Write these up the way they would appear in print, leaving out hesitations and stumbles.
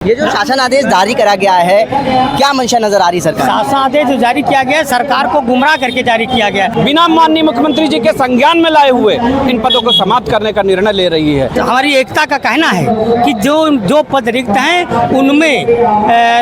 ये जो शासन आदेश जारी करा गया है, क्या मंशा नजर आ रही सरकार? शासन आदेश जो जारी किया गया है सरकार को गुमराह करके जारी किया गया है। बिना माननीय मुख्यमंत्री जी के संज्ञान में लाए हुए इन पदों को समाप्त करने का निर्णय ले रही है। तो हमारी एकता का कहना है कि जो पद रिक्त हैं उनमें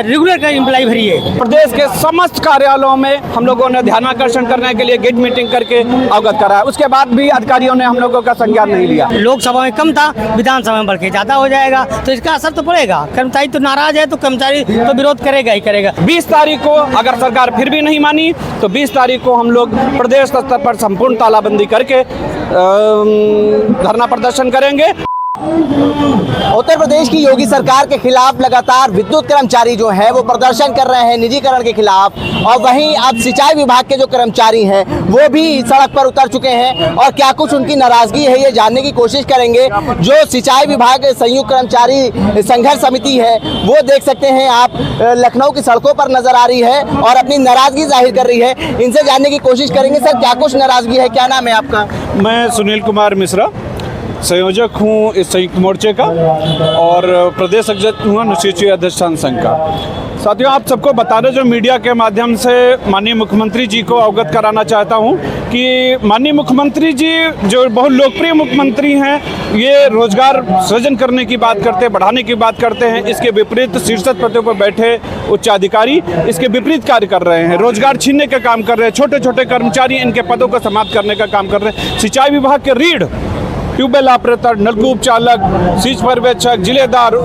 रेगुलर का एम्प्लॉय भरिए। प्रदेश के समस्त कार्यालयों में हम लोगों ने ध्यानाकर्षण करने के लिए गेट मीटिंग करके अवगत कराया। उसके बाद भी अधिकारियों ने हम लोगों का संज्ञान नहीं लिया। लोकसभा में कम था, विधानसभा में बढ़ के ज्यादा हो जाएगा तो इसका असर तो पड़ेगा। कर्मचारी तो नाराज है तो कर्मचारी तो विरोध करेगा ही करेगा। 20 तारीख को अगर सरकार फिर भी नहीं मानी तो 20 तारीख को हम लोग प्रदेश स्तर पर संपूर्ण तालाबंदी करके धरना प्रदर्शन करेंगे। उत्तर प्रदेश की योगी सरकार के खिलाफ लगातार विद्युत कर्मचारी जो है वो प्रदर्शन कर रहे हैं निजीकरण के खिलाफ, और वहीं अब सिंचाई विभाग के जो कर्मचारी हैं वो भी सड़क पर उतर चुके हैं और क्या कुछ उनकी नाराजगी है ये जानने की कोशिश करेंगे। जो सिंचाई विभाग संयुक्त कर्मचारी संघर्ष समिति है वो देख सकते हैं आप लखनऊ की सड़कों पर नजर आ रही है और अपनी नाराजगी जाहिर कर रही है। इनसे जानने की कोशिश करेंगे। सर, क्या कुछ नाराजगी है, क्या नाम है आपका? मैं सुनील कुमार मिश्रा, संयोजक हूँ इस संयुक्त मोर्चे का और प्रदेश अध्यक्ष हूँ अनुसूचित अधिष्ठान संघ का। साथियों, आप सबको बता दें, जो मीडिया के माध्यम से माननीय मुख्यमंत्री जी को अवगत कराना चाहता हूँ कि माननीय मुख्यमंत्री जी जो बहुत लोकप्रिय मुख्यमंत्री हैं, ये रोजगार सृजन करने की बात करते हैं, बढ़ाने की बात करते हैं। इसके विपरीत शीर्षक पदों पर बैठे उच्चाधिकारी इसके विपरीत कार्य कर रहे हैं, रोजगार छीनने का काम कर रहे हैं। छोटे छोटे कर्मचारी इनके पदों को समाप्त करने का काम कर रहे हैं। सिंचाई विभाग के रीढ़, ट्यूबवेल ऑपरेटर, नलकूप चालक, सीच पर्यवेक्षक, जिलेदार,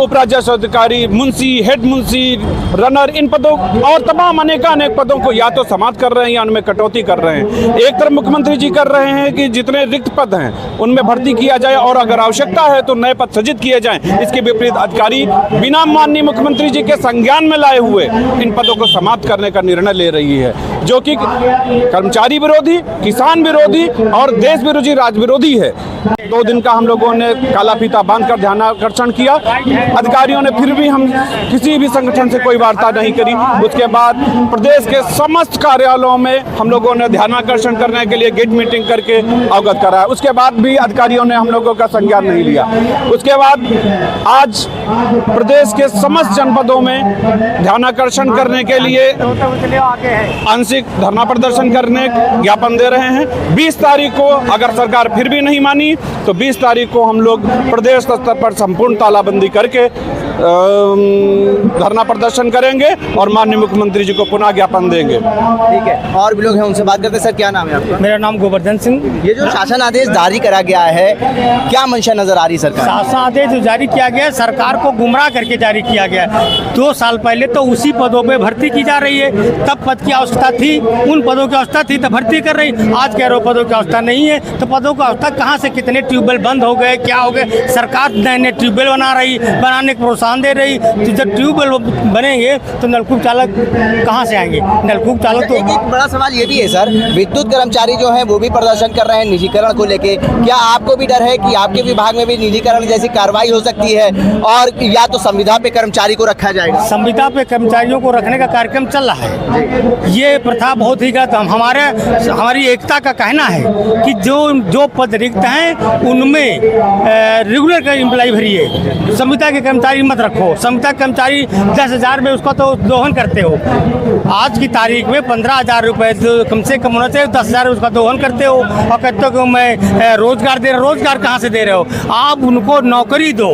उप राजस्व अधिकारी, मुंशी, हेड मुंशी, रनर, इन पदों और तमाम अनेक पदों को या तो समाप्त कर रहे हैं या उनमें कटौती कर रहे हैं। एक तरफ मुख्यमंत्री जी कर रहे हैं कि जितने रिक्त पद हैं उनमें भर्ती किया जाए और अगर आवश्यकता है तो नए पद सृजित किए जाएं। इसके विपरीत अधिकारी बिना माननीय मुख्यमंत्री जी के संज्ञान में लाए हुए इन पदों को समाप्त करने का निर्णय ले रही है, जो कि कर्मचारी विरोधी, किसान विरोधी और देश विरोधी, राज्य विरोधी है। 2 दिन का हम लोगों ने काला फीता बांधकर ध्यानाकर्षण किया। अधिकारियों ने फिर भी हम किसी भी संगठन से कोई वार्ता नहीं करी। उसके बाद प्रदेश के समस्त कार्यालयों में हम लोगों ने ध्यानाकर्षण करने के लिए गेट मीटिंग करके अवगत कराया। उसके बाद भी अधिकारियों ने हम लोगों का संज्ञान नहीं लिया। उसके बाद आज प्रदेश के समस्त जनपदों में ध्यानाकर्षण करने के लिए आंशिक धरना प्रदर्शन करने ज्ञापन दे रहे हैं। 20 तारीख को अगर सरकार फिर भी नहीं मानी तो 20 तारीख को हम लोग प्रदेश स्तर पर संपूर्ण तालाबंदी करके धरना प्रदर्शन करेंगे और माननीय मुख्यमंत्री जी को पुनः ज्ञापन देंगे। ठीक है, और भी लोग हैं, उनसे बात करते हैं। सर, क्या नाम है आपका? मेरा नाम गोवर्धन सिंह। ये जो शासन आदेश जारी करा गया है, क्या मंशा नजर आ रही सरकार? शासन आदेश जो जारी किया गया है सरकार को गुमराह करके जारी किया गया है। 2 साल पहले तो उसी पदों पे भर्ती की जा रही है, तब पद की आवश्यकता थी, उन पदों की आवश्यकता थी तो भर्ती कर रही। आज कह रहे पदों की आवश्यकता नहीं है तो पदों की आवश्यकता कहाँ से? कितने ट्यूबवेल बंद हो गए, क्या हो गए? सरकार नए नए ट्यूबवेल बनाने को प्रोत्साहन दे रही। तो जब ट्यूबवेल बनेंगे तो नलकूप चालक कहाँ से आएंगे? नलकूप चालक तो एक बड़ा सवाल ये भी है सर, विद्युत कर्मचारी जो है वो भी प्रदर्शन कर रहे हैं निजीकरण को लेके। क्या आपको भी डर है कि आपके विभाग में भी निजीकरण जैसी कार्रवाई हो सकती है और या तो संविदा पे कर्मचारी को रखा जाएगा? संविदा पे कर्मचारियों को रखने का कार्यक्रम चल रहा है। ये प्रथा बहुत ही गलत। हमारी एकता का कहना है कि जो पद रिक्त हैं उनमें रेगुलर का एम्प्लॉय भरिए। संविदा के कर्मचारी मत रखो। संविदा कर्मचारी 10,000 में उसका तो दोहन करते हो। आज की तारीख में 15,000 रुपये कम से कम होना चाहिए, 10,000 उसका दोहन करते हो और कहते हो कि मैं रोजगार दे रहा हूँ। रोजगार कहाँ से दे रहे हो? आप उनको नौकरी दो।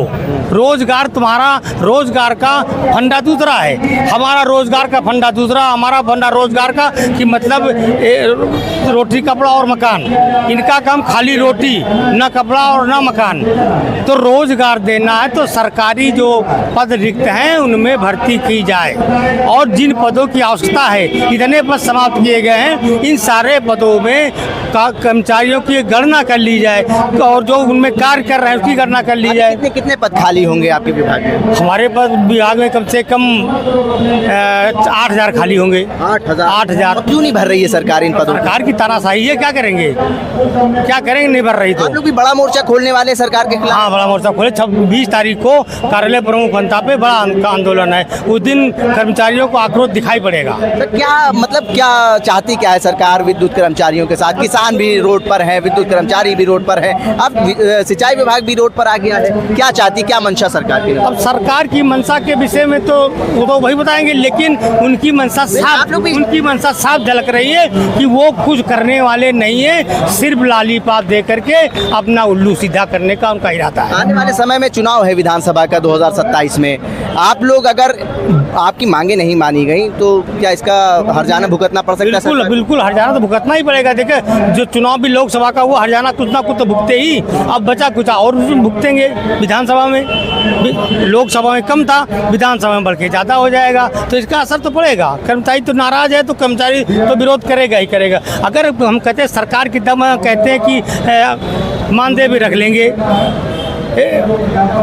रोजगार, तुम्हारा रोजगार का फंडा दूसरा है, हमारा रोजगार का फंडा दूसरा। हमारा फंडा रोजगार का कि मतलब रोटी, कपड़ा और मकान। इनका काम खाली रोटी, न कपड़ा और न मकान। तो रोजगार देना है तो सरकारी जो पद रिक्त हैं उनमें भर्ती की जाए और जिन पदों की आवश्यकता है, इतने पद समाप्त किए गए हैं, इन सारे पदों में कर्मचारियों की गणना कर ली जाए और जो उनमें कार्य कर रहे हैं उसकी गणना कर ली जाए। कितने पद खाली होंगे आपके विभाग में? हमारे पद विभाग में कम से कम 8,000 खाली होंगे। 8,000 क्यों नहीं भर रही है सरकार इन पदों? सरकार की तानाशाही है, क्या करेंगे? क्या करेंगे? नहीं भर रही तो। आप लोग भी बड़ा मोर्चा खोलने वाले सरकार के खिलाफ? हाँ, बड़ा मोर्चा खोले। 20 तारीख को कार्यालय प्रमुख जनता पे बड़ा आंदोलन है। उस दिन कर्मचारियों को आक्रोश दिखाई पड़ेगा। जाएगा। तो क्या मतलब क्या चाहती क्या है सरकार विद्युत कर्मचारियों के साथ? किसान भी रोड पर है, विद्युत कर्मचारी भी रोड पर है, अब सिंचाई विभाग भी रोड पर आ गया है। क्या चाहती, क्या मंशा सरकार की? अब सरकार की मंशा के विषय में तो वो तो वही बताएंगे, लेकिन उनकी मंशा साफ झलक रही है कि वो कुछ करने वाले नहीं है, सिर्फ लॉलीपॉप दे करके अपना उल्लू सीधा करने का उनका इरादा है। आने वाले समय में चुनाव है विधानसभा का 2027 में, आप लोग अगर आपकी मांगे नहीं मानी गई तो क्या इसका हर्जाना भुगतना पड़ सकता है? बिल्कुल बिल्कुल, हर्जाना तो भुगतना ही पड़ेगा। देखिए, जो चुनाव भी लोकसभा का हुआ, हर्जाना कुछ ना कुछ तो भुगते ही, अब बचा कुछ और भुगतेंगे। विधानसभा में, लोकसभा में कम था, विधानसभा में बढ़ के ज़्यादा हो जाएगा, तो इसका असर तो पड़ेगा। कर्मचारी तो नाराज है, तो कर्मचारी तो विरोध करेगा ही करेगा। अगर हम कहते हैं सरकार की दम कहते हैं कि मानदेय भी रख लेंगे,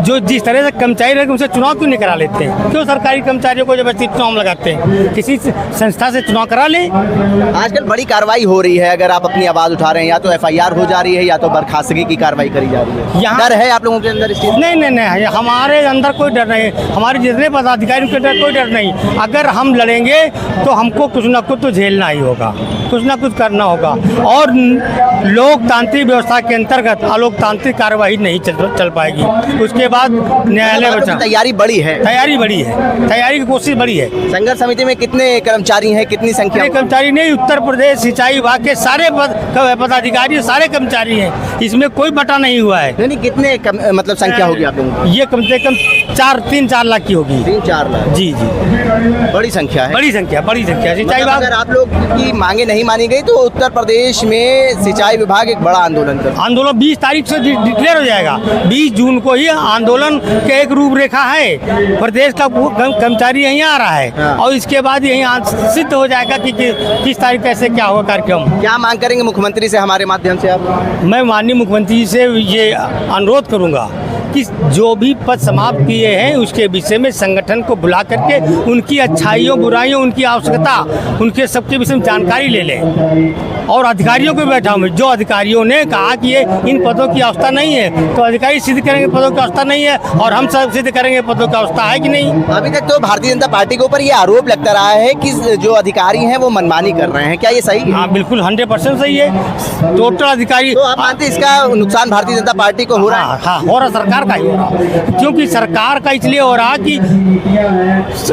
जो जिस तरह से कर्मचारी रहे उनसे चुनाव क्यों नहीं करा लेते हैं? क्यों सरकारी कर्मचारियों को जबरदस्ती चुनाव लगाते हैं? किसी संस्था से चुनाव करा लें। आजकल बड़ी कार्रवाई हो रही है, अगर आप अपनी आवाज़ उठा रहे हैं, या तो FIR हो जा रही है या तो बर्खास्तगी की कार्रवाई करी जा रही है। यहाँ डर है आप लोगों के अंदर इस चीज़? नहीं, हमारे अंदर कोई डर नहीं, हमारे जितने पदाधिकारी के डर कोई डर नहीं। अगर हम लड़ेंगे तो हमको कुछ ना कुछ तो झेलना ही होगा, कुछ ना कुछ करना होगा, और लोकतांत्रिक व्यवस्था के अंतर्गत अलोकतांत्रिक कार्यवाही नहीं चल पाएगी। उसके बाद न्यायालय बचा। तैयारी बड़ी है, तैयारी की कोशिश बड़ी है। संघर्ष समिति में कितने कर्मचारी हैं, कितनी संख्या? कर्मचारी नहीं, उत्तर प्रदेश सिंचाई विभाग के सारे पदाधिकारी, सारे कर्मचारी हैं, इसमें कोई बटा नहीं हुआ है। नहीं, कितने मतलब संख्या होगी आप लोगों की? ये कम से कम 3-4 लाख की होगी। 3-4 लाख? जी, बड़ी संख्या है। बड़ी संख्या सिंचाई विभाग। अगर आप लोग की मांगे नहीं मानी गई तो उत्तर प्रदेश में सिंचाई विभाग एक बड़ा आंदोलन 20 तारीख से डिक्लेयर हो जाएगा। 20 जून को ही आंदोलन के एक रूपरेखा है। प्रदेश का कर्मचारी यहीं आ रहा है, हाँ। और इसके बाद यहीं सिद्ध हो जाएगा कि किस तारीख कैसे क्या होगा कार्यक्रम। क्या मांग करेंगे मुख्यमंत्री से हमारे माध्यम से आप? मैं माननीय मुख्यमंत्री से ये अनुरोध करूंगा कि जो भी पद समाप्त किए हैं उसके विषय में संगठन को बुला करके उनकी अच्छाइयों बुराइयों, उनकी आवश्यकता, उनके सबके विषय में जानकारी ले लें, और अधिकारियों को बैठा हूँ। जो अधिकारियों ने कहा कि ये इन पदों की आवश्यकता नहीं है, तो अधिकारी सिद्ध करेंगे पदों की आवश्यकता नहीं है, और हम सब सिद्ध करेंगे पदों की आवश्यकता है कि नहीं। अभी तक तो भारतीय जनता पार्टी के ऊपर ये आरोप लगता रहा है कि जो अधिकारी हैं वो मनमानी कर रहे हैं, क्या ये सही है? हाँ, बिल्कुल 100% सही है। टोटल अधिकारी, तो आप मानते हैं इसका नुकसान भारतीय जनता पार्टी को हो रहा है? हाँ, हो रहा, सरकार का ही हो रहा, क्योंकि सरकार का इसलिए हो रहा कि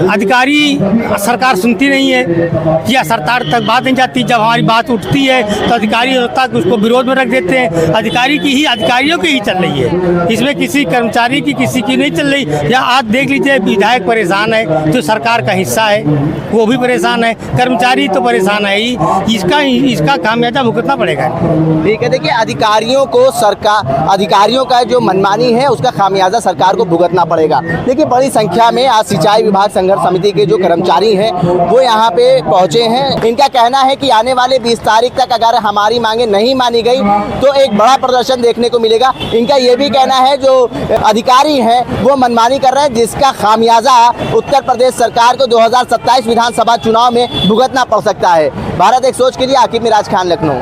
अधिकारी, सरकार सुनती नहीं है, या सरकार तक बात नहीं जाती। जब हमारी बात उठती है तो अधिकारी होता है कि उसको विरोध में रख देते हैं। अधिकारियों की ही चल रही है, इसमें किसी कर्मचारी की, किसी की नहीं चल रही। या आज देख लीजिए, विधायक परेशान है, जो सरकार का हिस्सा है वो भी परेशान है, कर्मचारी तो परेशान है ही। इसका खामियाजा भुगतना पड़ेगा। ठीक है, देखिए, अधिकारियों का जो मनमानी है उसका खामियाजा सरकार को भुगतना पड़ेगा। देखिए, बड़ी संख्या में आज सिंचाई विभाग संघर्ष समिति के जो कर्मचारी हैं वो यहाँ पे पहुंचे हैं। इनका कहना है कि आने वाले 20 तारीख तक अगर हमारी मांगे नहीं मानी गई तो एक बड़ा प्रदर्शन देखने को मिलेगा। इनका ये भी कहना है जो अधिकारी हैं वो मनमानी कर रहे हैं, जिसका खामियाजा उत्तर प्रदेश सरकार को 2027 विधानसभा चुनाव में भुगतना पड़ सकता है। भारत एक सोच के लिए आकिब मिराज खान, लखनऊ।